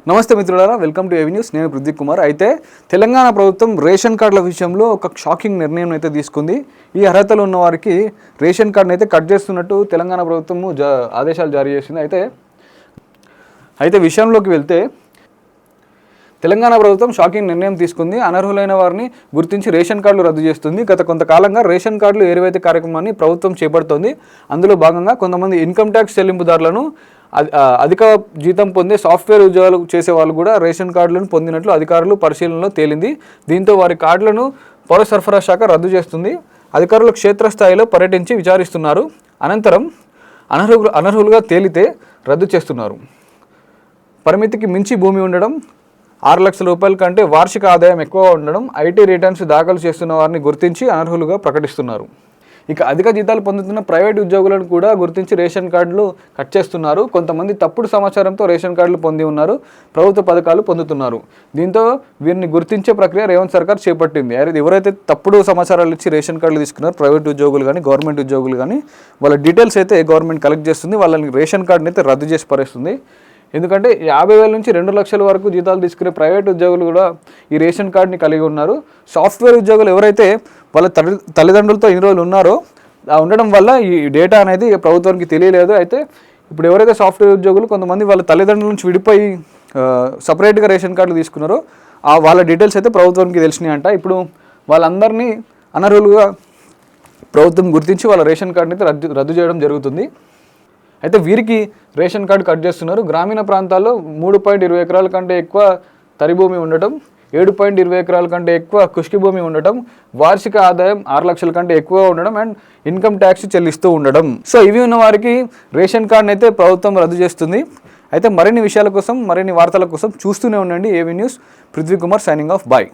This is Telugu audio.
నమస్తే మిత్రులారా, వెల్కమ్ టు ఏవీ న్యూస్. నేను పృథ్వీ కుమార్. అయితే తెలంగాణ ప్రభుత్వం రేషన్ కార్డుల విషయంలో ఒక షాకింగ్ నిర్ణయం అయితే తీసుకుంది. ఈ అర్హతలు ఉన్న వారికి రేషన్ కార్డుని అయితే కట్ చేస్తున్నట్టు తెలంగాణ ప్రభుత్వం ఆదేశాలు జారీ చేసింది. అయితే విషయంలోకి వెళ్తే తెలంగాణ ప్రభుత్వం షాకింగ్ నిర్ణయం తీసుకుంది. అనర్హులైన వారిని గుర్తించి రేషన్ కార్డులు రద్దు చేస్తుంది. గత కొంతకాలంగా రేషన్ కార్డులు ఏరివేత కార్యక్రమాన్ని ప్రభుత్వం చేపడుతోంది. అందులో భాగంగా కొంతమంది ఇన్కమ్ ట్యాక్స్ చెల్లింపుదారులను అధిక జీతం పొందే సాఫ్ట్వేర్ ఉద్యోగాలు చేసే వాళ్ళు కూడా రేషన్ కార్డులను పొందినట్లు అధికారులు పరిశీలనలో తేలింది. దీంతో వారి కార్డులను పౌర సరఫరా శాఖ రద్దు చేస్తుంది. అధికారులు క్షేత్రస్థాయిలో పర్యటించి విచారిస్తున్నారు. అనంతరం అనర్హులుగా తేలితే రద్దు చేస్తున్నారు. పరిమితికి మించి భూమి ఉండడం, 6 లక్షల రూపాయల కంటే వార్షిక ఆదాయం ఎక్కువగా ఉండడం, ఐటీ రిటర్న్స్ దాఖలు చేస్తున్న వారిని గుర్తించి అనర్హులుగా ప్రకటిస్తున్నారు. ఇక అధిక జీతాలు పొందుతున్న ప్రైవేట్ ఉద్యోగులను కూడా గుర్తించి రేషన్ కార్డులు కట్ చేస్తున్నారు. కొంతమంది తప్పుడు సమాచారంతో రేషన్ కార్డులు పొంది ఉన్నారు, ప్రభుత్వ పథకాలు పొందుతున్నారు. దీంతో వీరిని గుర్తించే ప్రక్రియ రేవంత్ సర్కార్ చేపట్టింది. ఎవరైతే తప్పుడు సమాచారాలు ఇచ్చి రేషన్ కార్డులు తీసుకున్నారో ప్రైవేట్ ఉద్యోగులు కానీ గవర్నమెంట్ ఉద్యోగులు కానీ వాళ్ళ డీటెయిల్స్ అయితే గవర్నమెంట్ కలెక్ట్ చేస్తుంది. వాళ్ళని రేషన్ కార్డుని అయితే రద్దు చేసి పరేస్తుంది. ఎందుకంటే 50,000 నుంచి 2 లక్షల వరకు జీతాలు తీసుకునే ప్రైవేట్ ఉద్యోగులు కూడా ఈ రేషన్ కార్డుని కలిగి ఉన్నారు. సాఫ్ట్వేర్ ఉద్యోగులు ఎవరైతే వాళ్ళ తల్లిదండ్రులతో ఇన్ని రోజులు ఉన్నారో ఉండడం వల్ల ఈ డేటా అనేది ప్రభుత్వానికి తెలియలేదు. అయితే ఇప్పుడు ఎవరైతే సాఫ్ట్వేర్ ఉద్యోగులు కొంతమంది వాళ్ళ తల్లిదండ్రుల నుంచి విడిపోయి సపరేట్గా రేషన్ కార్డులు తీసుకున్నారో వాళ్ళ డీటెయిల్స్ అయితే ప్రభుత్వానికి తెలిసినాయి అంట. ఇప్పుడు వాళ్ళందరినీ అనర్హులుగా ప్రభుత్వం గుర్తించి వాళ్ళ రేషన్ కార్డుని అయితే రద్దు చేయడం జరుగుతుంది. అయితే వీరికి రేషన్ కార్డు కట్ చేస్తున్నారు. గ్రామీణ ప్రాంతాల్లో 3.20 ఎకరాల కంటే ఎక్కువ తరి భూమి ఉండటం, 7.20 ఎకరాల కంటే ఎక్కువ ఖుష్కి భూమి ఉండటం, వార్షిక ఆదాయం 6 లక్షల కంటే ఎక్కువ ఉండడం అండ్ ఇన్కమ్ ట్యాక్స్ చెల్లిస్తూ ఉండడం. సో ఇవి ఉన్న వారికి రేషన్ కార్డుని అయితే ప్రభుత్వం రద్దు చేస్తుంది. అయితే మరిన్ని విషయాల కోసం, మరిన్ని వార్తల కోసం చూస్తూనే ఉండండి AV news. Prithvi Kumar signing off. Bye.